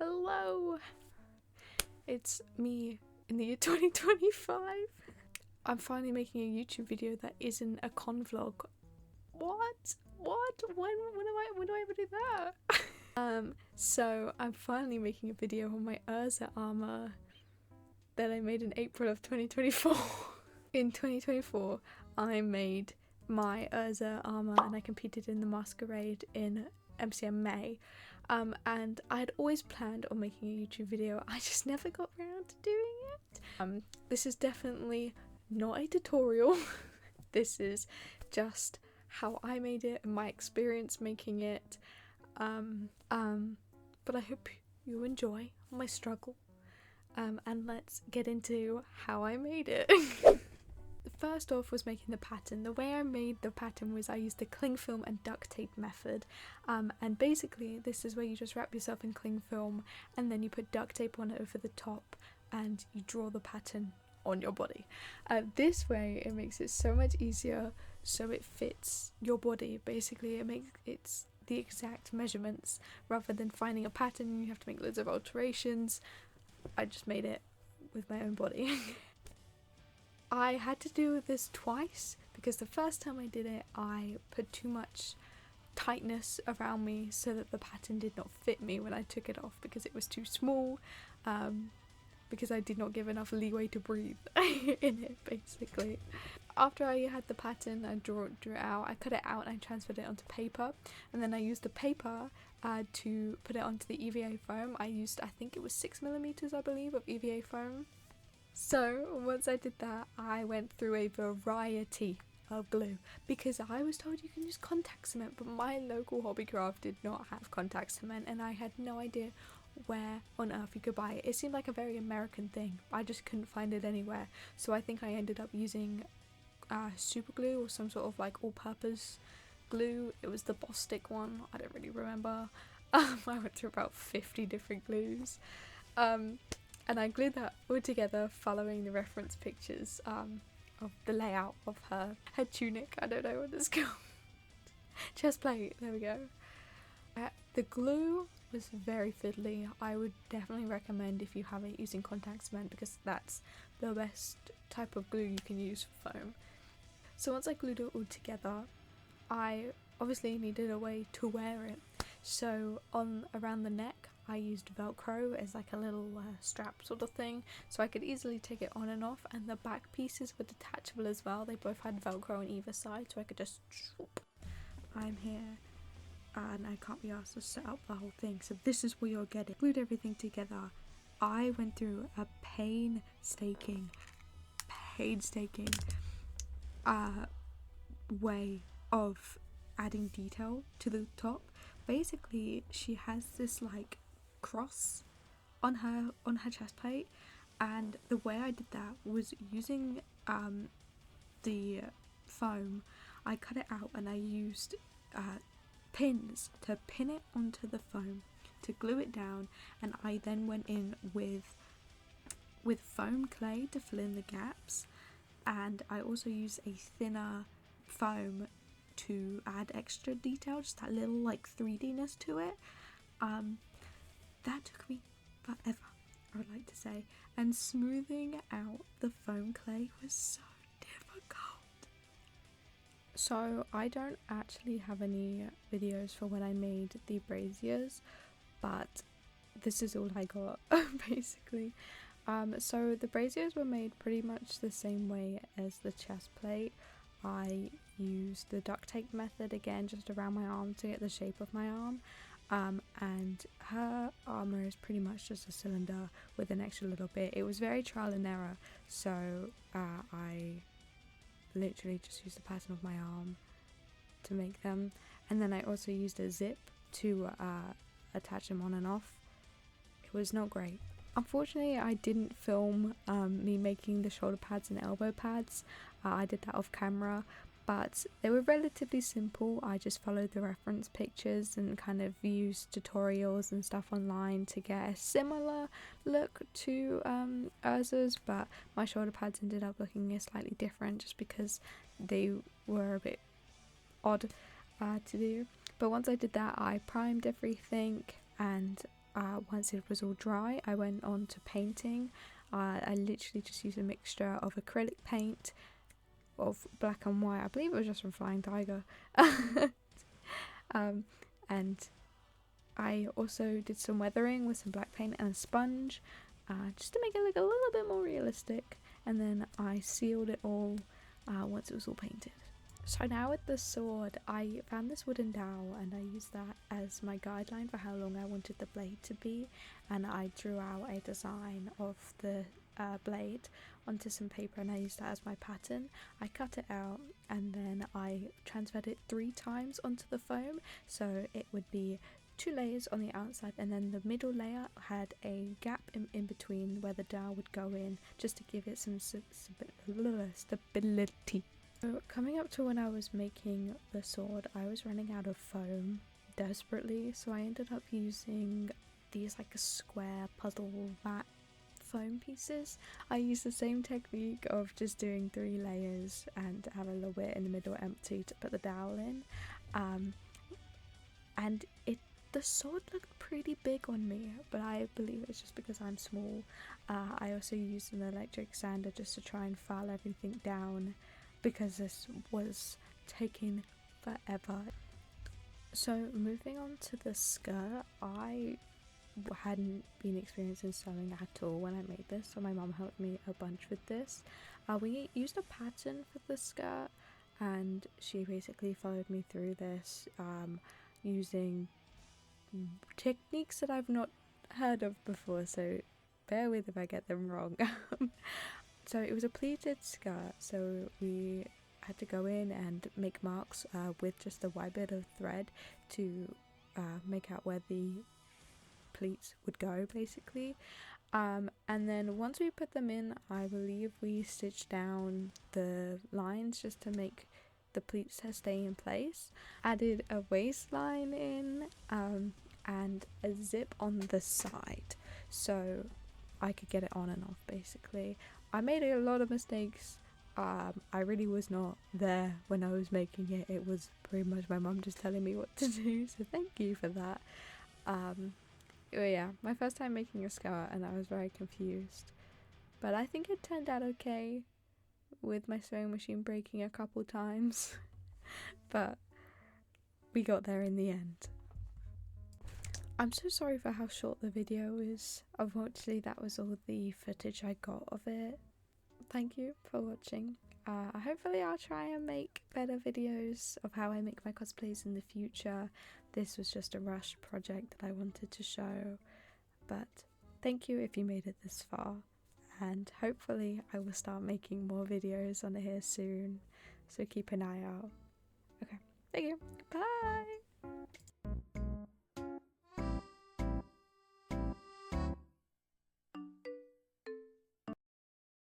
Hello! It's me in the year 2025. I'm finally making a YouTube video that isn't a con vlog. What? When do I ever do that? So I'm finally making a video on my Erza armour that I made in April of 2024. In 2024, I made my Erza armour and I competed in the Masquerade in MCM May. And I had always planned on making a YouTube video. I just never got around to doing it. This is definitely not a tutorial. This is just how I made it and my experience making it. But I hope you enjoy my struggle. And let's get into how I made it. First off was making the pattern. The way I made the pattern was I used the cling film and duct tape method, and basically this is where you just wrap yourself in cling film and then you put duct tape on it over the top and you draw the pattern on your body. This way it makes it so much easier, so it fits your body. Basically it's the exact measurements rather than finding a pattern and you have to make loads of alterations. I just made it with my own body. I had to do this twice because the first time I did it I put too much tightness around me so that the pattern did not fit me when I took it off because it was too small, because I did not give enough leeway to breathe in it basically. After I had the pattern, I drew it out, I cut it out and I transferred it onto paper, and then I used the paper to put it onto the EVA foam. I used, I think it was 6mm I believe of EVA foam. So once I did that, I went through a variety of glue because I was told you can use contact cement, but my local Hobbycraft did not have contact cement and I had no idea where on earth you could buy it. It seemed like a very American thing, but I just couldn't find it anywhere. So I think I ended up using super glue or some sort of like all-purpose glue. It was the Bostik one, I don't really remember. I went through about 50 different glues. And I glued that all together following the reference pictures of the layout of her tunic. I don't know what it's called. Chest plate, there we go. The glue was very fiddly. I would definitely recommend if you have it using contact cement because that's the best type of glue you can use for foam. So once I glued it all together, I obviously needed a way to wear it. So around the neck I used Velcro as like a little strap sort of thing, so I could easily take it on and off, and the back pieces were detachable as well. They both had Velcro on either side, so I could just swoop. I'm here and I can't be asked to set up the whole thing, so this is what you're getting. Glued everything together. I went through a painstaking way of adding detail to the top. Basically she has this like cross on her chest plate, and the way I did that was using the foam. I cut it out and I used pins to pin it onto the foam to glue it down, and I then went in with foam clay to fill in the gaps, and I also used a thinner foam to add extra detail, just that little like 3D-ness to it. That took me forever, I would like to say, and smoothing out the foam clay was so difficult. So I don't actually have any videos for when I made the braziers, but this is all I got basically. So the braziers were made pretty much the same way as the chest plate. I used the duct tape method again just around my arm to get the shape of my arm. And her armour is pretty much just a cylinder with an extra little bit. It was very trial and error, so I literally just used the pattern of my arm to make them, and then I also used a zip to attach them on and off. It was not great. Unfortunately I didn't film me making the shoulder pads and elbow pads. I did that off camera, but they were relatively simple. I just followed the reference pictures and kind of used tutorials and stuff online to get a similar look to Erza's, but my shoulder pads ended up looking slightly different just because they were a bit odd to do. But once I did that, I primed everything and once it was all dry, I went on to painting. I literally just used a mixture of acrylic paint, of black and white. I believe it was just from Flying Tiger. And I also did some weathering with some black paint and a sponge, just to make it look a little bit more realistic. And then I sealed it all once it was all painted. So now with the sword, I found this wooden dowel and I used that as my guideline for how long I wanted the blade to be, and I drew out a design of the blade onto some paper and I used that as my pattern. I cut it out and then I transferred it 3 times onto the foam, so it would be 2 layers on the outside, and then the middle layer had a gap in between where the dowel would go in, just to give it some stability. So coming up to when I was making the sword, I was running out of foam desperately, so I ended up using these like a square puzzle mat foam pieces. I used the same technique of just doing 3 layers and have a little bit in the middle empty to put the dowel in, and the sword looked pretty big on me, but I believe it's just because I'm small. I also used an electric sander just to try and file everything down, because this was taking forever. So moving on to the skirt, I hadn't been experiencing sewing at all when I made this, so my mum helped me a bunch with this. We used a pattern for the skirt and she basically followed me through this using techniques that I've not heard of before, so bear with if I get them wrong. So it was a pleated skirt, so we had to go in and make marks with just a white bit of thread to make out where the pleats would go, basically. And then once we put them in, I believe we stitched down the lines just to make the pleats stay in place. Added a waistline in and a zip on the side so I could get it on and off, basically. I made a lot of mistakes. I really was not there when I was making it. It was pretty much my mum just telling me what to do, so thank you for that. But yeah, my first time making a skirt and I was very confused, but I think it turned out okay, with my sewing machine breaking a couple times. But we got there in the end. I'm so sorry for how short the video is. Unfortunately, that was all the footage I got of it. Thank you for watching. Hopefully I'll try and make better videos of how I make my cosplays in the future. This was just a rushed project that I wanted to show, but thank you if you made it this far, and hopefully I will start making more videos on here soon, so keep an eye out. Okay, thank you, bye!